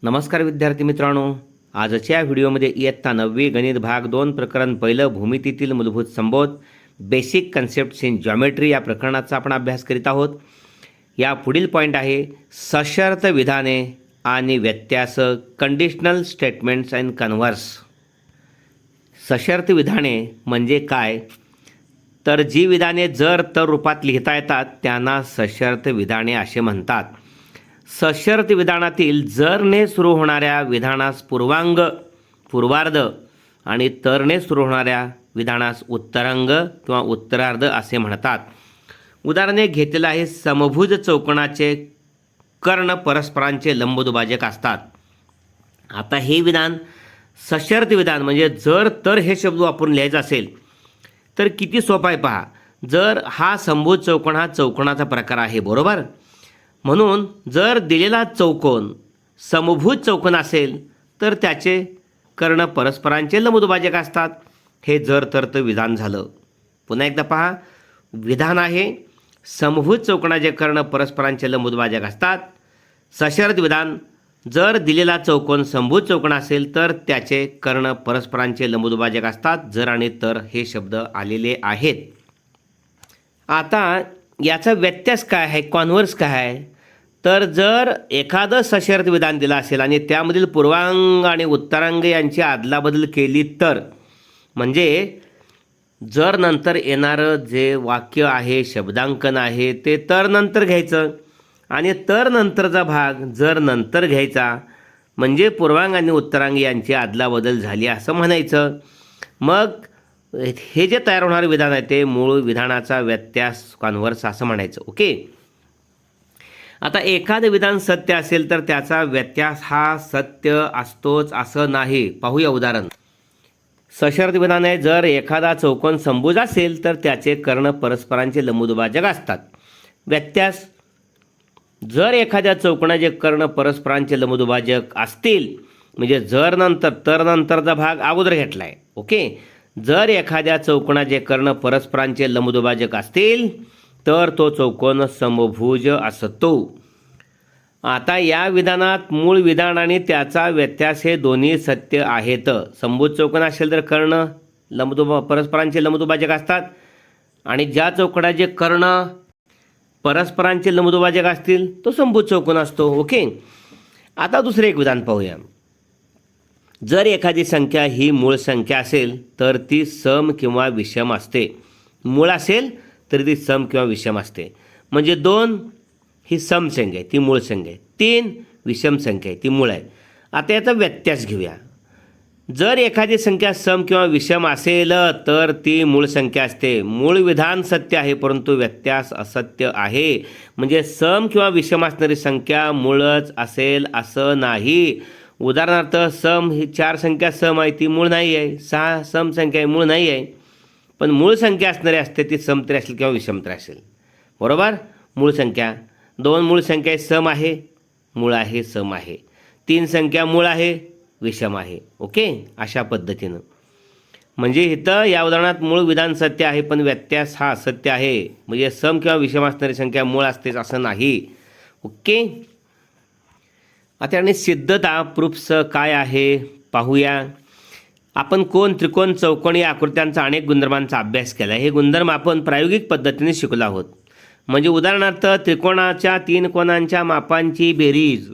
नमस्कार विद्यार्थी मित्रांनो, आजच्या व्हिडिओमध्ये इयत्ता 9वी गणित भाग 2 प्रकरण पहिलं भूमितीतील मूलभूत संबोध बेसिक कन्सेप्ट्स इन जॉमेट्री या प्रकरणाचा आपण अभ्यास करीत आहोत. या पुढील पॉईंट आहे सशर्त विधाने आणि व्यत्यास कंडिशनल स्टेटमेंट्स अँड कन्व्हर्स. सशर्त विधाने म्हणजे काय, तर जी विधाने जर तर रूपात लिहिता येतात त्यांना सशर्त विधाने असे म्हणतात. सशर्त विधानातील जरने सुरू होणाऱ्या विधानास पूर्वार्ध आणि तरने सुरू होणाऱ्या विधानास उत्तरांग किंवा उत्तरार्ध असे म्हणतात. उदाहरणे घेतलेलं आहे. समभुज चौकोनाचे कर्ण परस्परांचे लंबदुभाजक असतात. आता हे विधान सशर्त विधान म्हणजे जर तर हे शब्द वापरून लिहायचं असेल तर किती सोपं आहे पहा. जर हा समभुज चौकोन हा चौकोनाचा प्रकार आहे, बरोबर. म्हणून जर दिलेला चौकोन समभुज चौकोन असेल तर त्याचे कर्ण परस्परांचे लंबदुभाजक असतात. हे जर तर विधान झालं. पुन्हा एकदा पहा, विधान आहे समभुज चौकोनाचे कर्ण परस्परांचे लंबदुभाजक असतात. सशर्त विधान जर दिलेला चौकोन समभुज चौकोन असेल तर त्याचे कर्ण परस्परांचे लंबदुभाजक असतात. जर आणि तर हे शब्द आलेले आहेत. आता याचा व्यत्यास काय आहे, कॉन्व्हर्स काय आहे, तर जर एखादं सशर्त विधान दिलं असेल आणि त्यामधील पूर्वांग आणि उत्तरांग यांची अदलाबदल केली तर, म्हणजे जर नंतर येणारं जे वाक्य आहे, शब्दांकन आहे, ते तर नंतर घ्यायचं आणि तर नंतरचा भाग जर नंतर घ्यायचा, म्हणजे पूर्वांग आणि उत्तरांग यांची अदलाबदल झाली असं म्हणायचं. मग हे जे तयार होणारं विधान आहे ते मूळ विधानाचा व्यत्यास, कॉन्व्हर्स असं म्हणायचं. ओके. आता एखादं विधान सत्य असेल तर त्याचा व्यत्यास हा सत्य असतोच असं नाही. पाहूया उदाहरण. सशर्त विधान आहे जर एखादा चौकोन समभुज असेल तर त्याचे कर्ण परस्परांचे लंबदुभाजक असतात. व्यत्यास जर एखाद्या चौकोनाचे कर्ण परस्परांचे लंबदुभाजक असतील, म्हणजे जर नंतर तर नंतरचा भाग अगोदर घेतला आहे. ओके. जर एखाद्या चौकोनाचे कर्ण परस्परांचे लंबदुभाजक असतील तर तो चौकोन समभुज असतो. आता या विधानात मूळ विधान आणि त्याचा व्यत्यास हे दोन्ही सत्य आहेत. समभुज चौकोन असेल तर कर्ण परस्परांचे लंबदुभाजक असतात आणि ज्या चौकोनाचे कर्ण परस्परांचे लंबदुभाजक असतील तो समभुज चौकोन असतो. ओके. आता दुसरे एक विधान पाहूया. जर एखादी संख्या ही मूळ संख्या असेल तर ती सम किंवा विषम असते. मूळ असेल तरी ती सम किंवा विषम असते. म्हणजे 2 ही सम संख्या आहे, ती मूळ संख्या आहे. 3 विषम संख्या आहे, ती मूळ आहे. आता याचा व्यत्यास घेऊया. जर एखादी संख्या सम किंवा विषम असेल तर ती मूळ संख्या असते. मूळ विधान सत्य आहे परंतु व्यत्यास असत्य आहे. म्हणजे सम किंवा विषम असणारी संख्या मूळच असेल असं नाही. उदाहरणार्थ सम ही 4 संख्या सम आहे, ती मूळ नाही आहे. 6 सम संख्या आहे, मूळ नाही आहे. पण मूळ संख्या असणारी असते ती सम तरी असेल किंवा विषम तरी असेल, बरोबर. मूळ संख्या 2 मूळ संख्या सम आहे, मूळ आहे, सम आहे. 3 संख्या मूळ आहे, विषम आहे. ओके. अशा पद्धतीनं म्हणजे इथं या उदाहरणात मूळ विधान सत्य आहे पण व्यत्यास हा असत्य आहे. म्हणजे सम किंवा विषम असणारी संख्या मूळ असतेच असं नाही. ओके. आता आणि सिद्धता प्रूफ्स काय आहे पाहूया. आपण कोन, त्रिकोण, चौकोन या आकृत्यांचा अनेक गुणधर्मांचा अभ्यास केला. हे गुणधर्म आपण प्रायोगिक पद्धतीने शिकलो आहोत. म्हणजे उदाहरणार्थ त्रिकोणाच्या 3 कोनांच्या मापांची बेरीज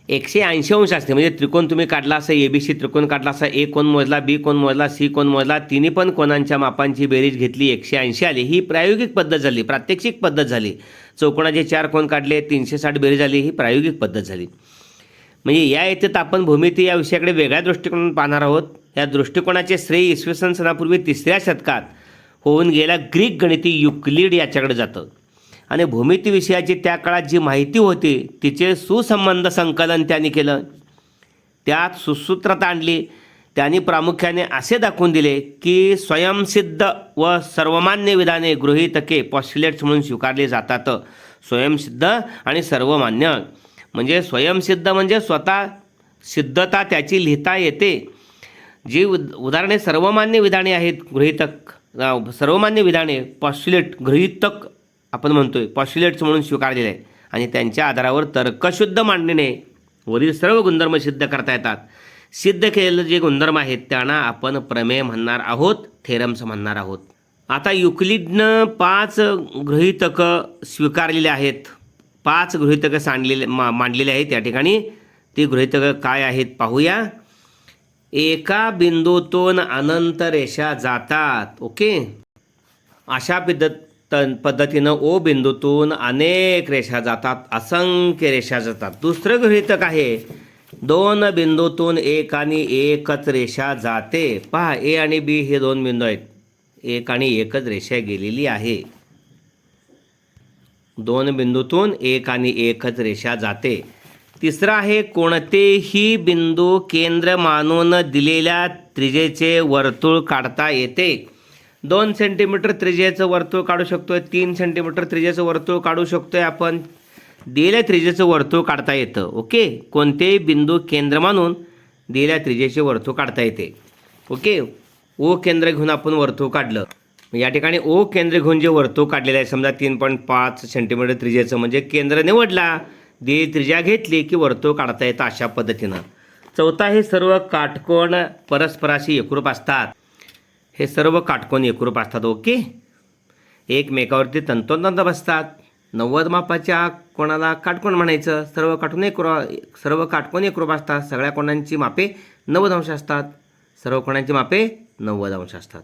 180 अंश असते. म्हणजे त्रिकोण तुम्ही काढला असा, ABC त्रिकोण काढला असा, A कोन मोजला, B कोन मोजला, C कोन मोजला, तिन्ही पण कोनांच्या मापांची बेरीज घेतली, 180 आली. ही प्रायोगिक पद्धत झाली, प्रात्यक्षिक पद्धत झाली. चौकोनाचे 4 कोन काढले, 360 बेरीज आली, ही प्रायोगिक पद्धत झाली. म्हणजे या येथेत आपण भूमिती या विषयाकडे वेगळ्या दृष्टिकोनातून पाहणार आहोत. या दृष्टिकोनाचे श्रेय इसवी सन सनापूर्वी 3ऱ्या शतकात होऊन गेल्या ग्रीक गणिती युक्लिड याच्याकडे जातं. आणि भूमिती विषयाची त्या काळात जी माहिती होती तिचे सुसंबंध संकलन त्यांनी केलं. त्यात सुसूत्रता आणली. त्यांनी प्रामुख्याने असे दाखवून दिले की स्वयंसिद्ध व सर्वमान्य विधाने, गृहीतके, पॉस्ट्युलेट्स म्हणून स्वीकारले जातात. स्वयंसिद्ध आणि सर्वमान्य म्हणजे स्वयंसिद्ध म्हणजे स्वतः सिद्धता त्याची लिहिता येते. जी उदाहरणे सर्वमान्य विधाने आहेत, गृहीतक, सर्वमान्य विधाने, पॉस्ट्युलेट, गृहीतक आपण म्हणतोय, पॉस्ट्युलेट्स म्हणून स्वीकारलेले आहे आणि त्यांच्या आधारावर तर्कशुद्ध मांडणीने वरील सर्व गुणधर्म सिद्ध करता येतात. सिद्ध केलेले जे गुणधर्म आहेत त्यांना आपण प्रमेय म्हणणार आहोत, थेरम्स म्हणणार आहोत. आता युक्लिडनं 5 गृहीतकं स्वीकारलेली आहेत, 5 गृहीतकं मांडलेली आहेत. या ठिकाणी ती गृहीतकं काय आहेत पाहूया. एका बिंदूतून अनंत रेषा जातात. ओके, अशा पद्धतीनं ओ बिंदूतून अनेक रेषा जातात, असंख्य रेषा जातात. दुसरं गृहीतक आहे 2 बिंदूतून एक आणि एकच रेषा जाते. पहा, ए आणि बी हे 2 बिंदू आहेत, एक आणि एकच रेषा गेलेली आहे. 2 बिंदूतून एक आणि एकच रेषा जाते. तिसरं आहे कोणतेही बिंदू केंद्र मानून दिलेल्या त्रिज्येचे वर्तुळ काढता येते. 2 सेंटीमीटर त्रिज्येचं वर्तुळ काढू शकतोय, 3 सेंटीमीटर त्रिज्येचं वर्तुळ काढू शकतोय आपण. दिलेल्या त्रिज्येचं वर्तुळ काढता येतं. ओके, कोणतेही बिंदू केंद्र मानून दिलेल्या त्रिज्येचे वर्तुळ काढता येते. ओके, ओ केंद्र घेऊन आपण वर्तुळ काढलं. या ठिकाणी ओ केंद्र घेऊन जे वर्तुळ काढलेलं आहे, समजा 3.5 सेंटीमीटर त्रिज्येचं, म्हणजे केंद्र निवडला, दिलेली त्रिज्या घेतली की वर्तुळ काढता येतं अशा पद्धतीनं. चौथा, हे सर्व काटकोन परस्पराशी एकरूप असतात. हे सर्व काटकोन एकरूप असतात. ओके, एकमेकावरती तंतोतंत बसतात. 90 मापाच्या कोणाला काटकोन म्हणायचं. सर्व काटकोन एकरूप असतात. सगळ्या कोणांची मापे 90 अंश असतात. सर्व कोणांची मापे 90 अंश असतात.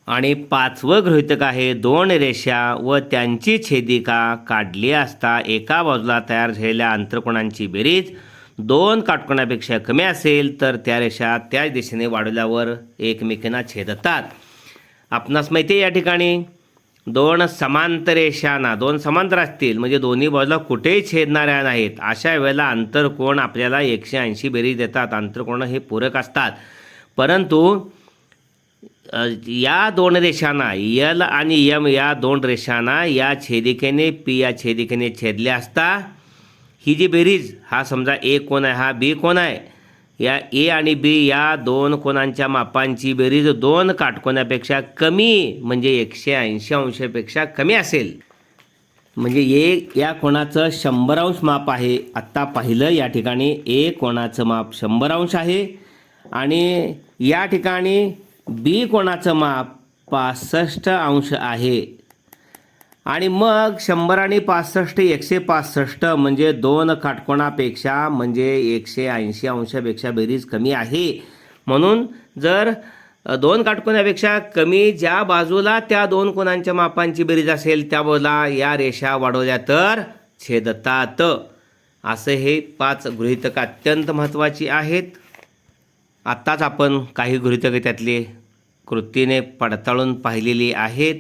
आणि 5वं गृहीतक आहे 2 रेषा व त्यांची छेदिका काढली असता एका बाजूला तयार झालेल्या अंतरकोणांची बेरीज 2 काटकोनापेक्षा कमी असेल तर त्या रेषा त्याच दिशेने वाढवल्यावर एकमेकांना छेदतात. आपणास माहिती आहे या ठिकाणी 2 समांतर रेषांना, 2 समांतर असतील म्हणजे दोन्ही बाजूला कुठेही छेदणाऱ्या नाहीत, अशा वेळेला अंतरकोण आपल्याला 180 बेरीज देतात. अंतरकोण हे पूरक असतात. परंतु या 2 रेषांना, यल आणि यम या 2 रेषांना या छेदिकेने पी या छेदिकेने छेदले असता ही जी बेरीज, हा समजा ए कोण आहे, हा बी कोण आहे, या ए आणि बी या 2 कोणांच्या मापांची बेरीज 2 काटकोनापेक्षा कमी म्हणजे 180 अंशापेक्षा कमी असेल, म्हणजे ए या कोणाचं 100 अंश माप आहे. आत्ता पाहिलं या ठिकाणी ए कोणाचं माप 100 अंश आहे आणि या ठिकाणी बी कोणाचं माप 65 अंश आहे. आणि मग 100 आणि 65 165 म्हणजे 2 काटकोनापेक्षा म्हणजे 180 अंशापेक्षा बेरीज कमी आहे. म्हणून जर 2 काटकोनापेक्षा कमी ज्या बाजूला त्या 2 कोणांच्या मापांची बेरीज असेल त्या बाजूला या रेषा वाढवल्या तर छेदतात. असे हे 5 गृहीतक अत्यंत महत्त्वाची आहेत. आत्ताच आपण काही गृहीतके त्यातली कृतीने पडताळून पाहिलेली आहेत.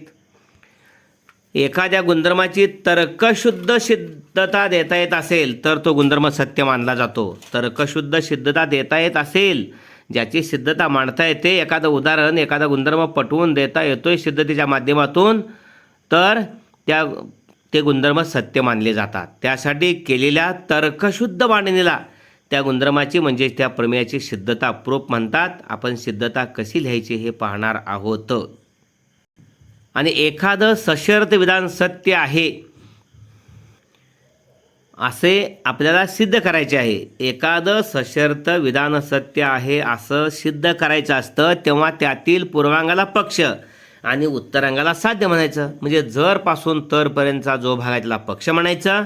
एखाद्या गुणधर्माची तर्कशुद्ध सिद्धता देता येत असेल तर तो गुणधर्म सत्य मानला जातो. तर्कशुद्ध सिद्धता देता येत असेल, ज्याची सिद्धता मांडता येते, एखादं उदाहरण, एखादा गुणधर्म पटवून देता येतोय सिद्धतेच्या माध्यमातून, तर ते गुणधर्म सत्य मानले जातात. त्यासाठी केलेल्या तर्कशुद्ध मांडणीला त्या गुणधर्माची म्हणजे त्या प्रमेयाची सिद्धता प्रूफ म्हणतात. आपण सिद्धता कशी लिहायची हे पाहणार आहोत. आणि एखादं सशर्त विधान सत्य आहे असे आपल्याला सिद्ध करायचे आहे. एखादं सशर्त विधान सत्य आहे असं सिद्ध करायचं असतं तेव्हा त्यातील पूर्वांगाला पक्ष आणि उत्तरांगाला साध्य म्हणायचं. म्हणजे जरपासून तरपर्यंतचा जो भाग आहे त्याला पक्ष म्हणायचं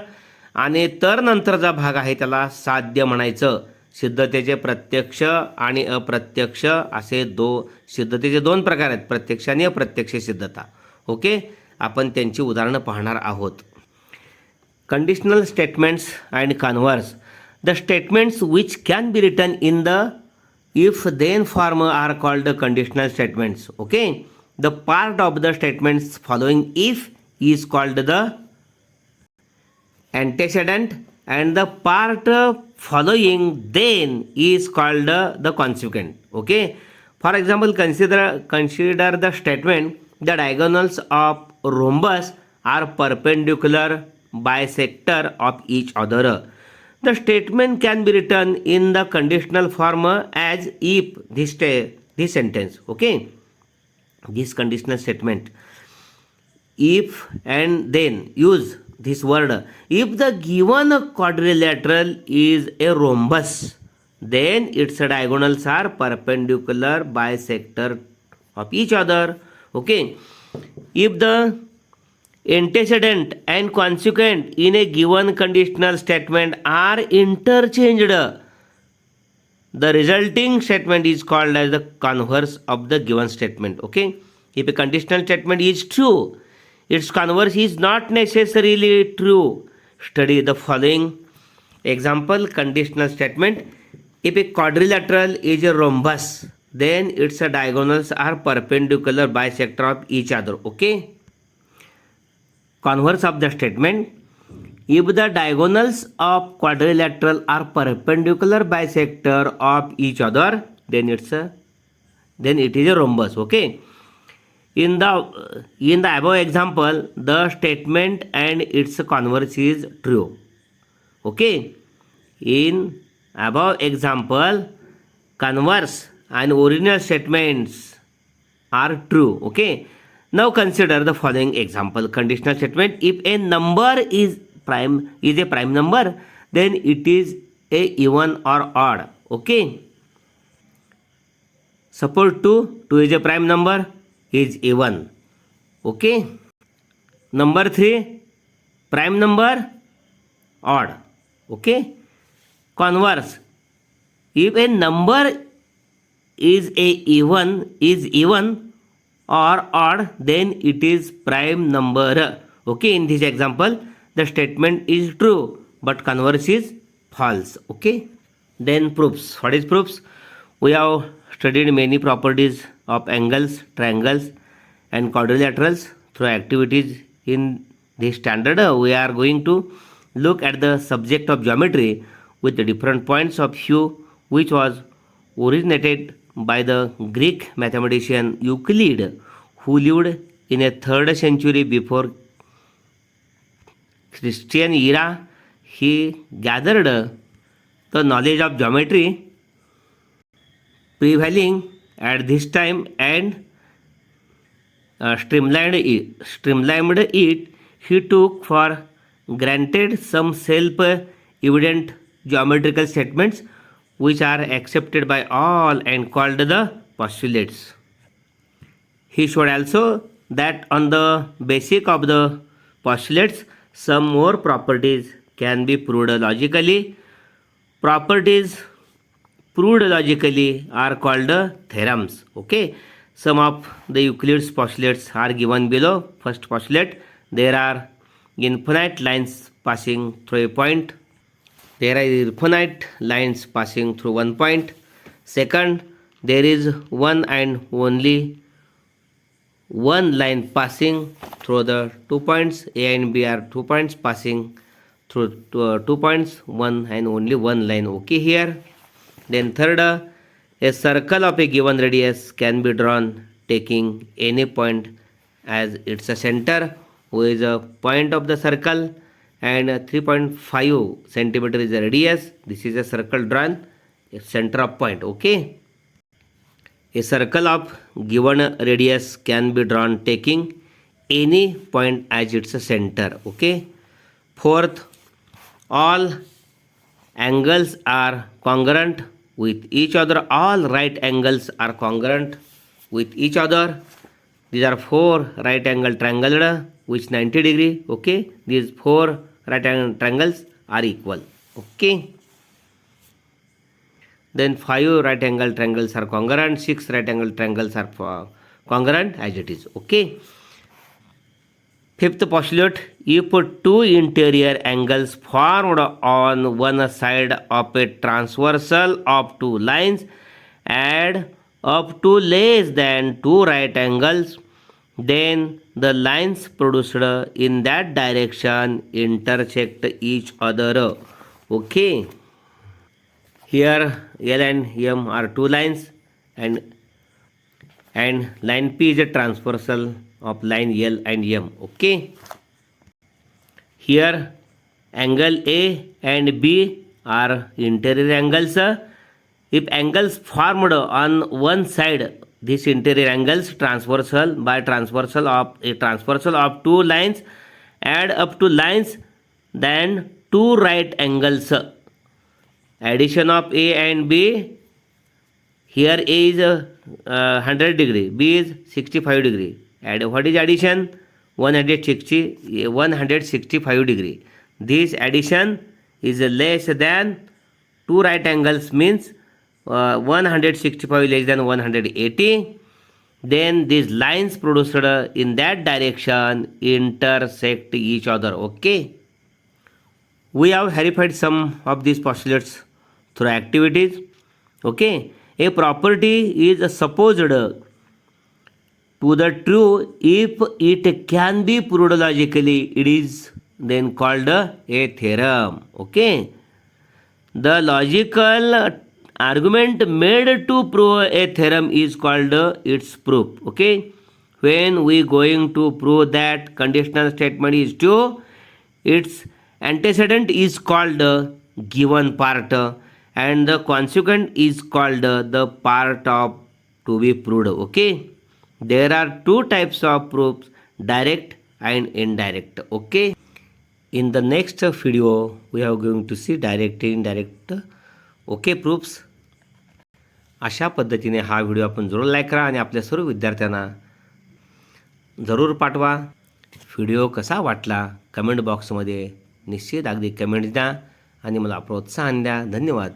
आणि तर नंतरचा भाग आहे त्याला साध्य म्हणायचं. सिद्धतेचे प्रत्यक्ष आणि अप्रत्यक्ष असे सिद्धतेचे 2 प्रकार आहेत, प्रत्यक्ष आणि अप्रत्यक्ष सिद्धता. ओके, आपण त्यांची उदाहरणं पाहणार आहोत. Conditional statements and converse. The statements which can be written in the if then form are called conditional statements. Okay, the part of the statements following if is called the antecedent and the part following then is called the consequent. Okay, for example, consider the statement the diagonals of rhombus are perpendicular bisector of each other. The statement can be written in the conditional form as if this sentence. Okay, this conditional statement if and then use this word. If the given quadrilateral is a rhombus, then its diagonals are perpendicular bisector of each other. Okay. If the antecedent and consequent in a given conditional statement are interchanged, the resulting statement is called as the converse of the given statement. Okay. If a conditional statement is true, its converse is not necessarily true. Study the following example conditional statement. If a quadrilateral is a rhombus, then its diagonals are perpendicular bisector of each other. Okay. Converse of the statement. If the diagonals of quadrilateral are perpendicular bisector of each other, then it is a rhombus. Okay. In the above example, the statement and its converse is true. Okay. In above example, converse and original statements are true. Okay. Now consider the following example conditional statement. If a number is a prime number, then it is a even or odd. Okay. Suppose 2 is a prime number, is even. Okay. Number 3, prime number, odd. Okay. Converse. If a number is even or odd, then it is prime number. Okay. In this example, the statement is true, but converse is false. Okay. Then proofs. What is proofs? We have studied many properties of angles, triangles and quadrilaterals through activities in this standard. We are going to look at the subject of geometry with the different points of view, which was originated by the Greek mathematician Euclid, who lived in a 3rd century before Christian era. He gathered the knowledge of geometry prevailing at this time and streamlined it. He took for granted some self-evident geometrical statements which are accepted by all and called the postulates. He showed also that on the basis of the postulates, some more properties can be proved logically. Properties proved logically are called theorems. Okay. Some of the Euclid's postulates are given below. First postulate, there are infinite lines passing through a point. There are infinite lines passing through one point. Second, there is one and only one line passing through the 2 points. A and B are 2 points passing through 2 points, one and only one line. Okay here. Then third, a circle of a given radius can be drawn taking any point as its a center, who is a point of the circle, and 3.5 centimeter is the radius. This is a circle drawn, a center of point. Okay. A circle of given radius can be drawn taking any point as its a center. Okay. Fourth, all angles are congruent with each other. All right angles are congruent with each other. These are 4 right angle triangles which 90 degree. Okay. These 4 right angle triangles are equal. Okay. Then 5 right angle triangles are congruent. 6 right angle triangles are congruent as it is. Okay. Fifth postulate, if 2 interior angles formed on one side of a transversal of 2 lines add up to less than 2 right angles, then the lines produced in that direction intersect each other. Okay. Here L and M are 2 lines and line P is a transversal of line L and M. Okay. Here angle A and B are interior angles. If angles formed on one side, these interior angles transversal of 2 lines add up to lines than two right angles. Addition of A and B. Here A is 100 degree, B is 65 degree. And what is addition? 165 degree. This addition is less than two right angles, means 165 less than 180. Then these lines produced in that direction intersect each other. Okay. We have verified some of these postulates through activities. Okay. A property is supposed to the true if it can be proved logically. It is then called a theorem. Okay. The logical argument made to prove a theorem is called its proof. Okay. When we going to prove that conditional statement is true, its antecedent is called given part and the consequent is called the part of to be proved. Okay. There are two types of proofs, direct and indirect. Okay. In the next video we are going to see direct and indirect okay proofs. अशा पद्धतीने हा video आपण जरूर like करा आणि आपल्या सर्व विद्यार्थ्यांना जरूर पाठवा. व्हिडिओ कसा वाटला कमेंट बॉक्समध्ये निश्चित अगदी कमेंट द्या आणि मला प्रोत्साहन द्या. धन्यवाद.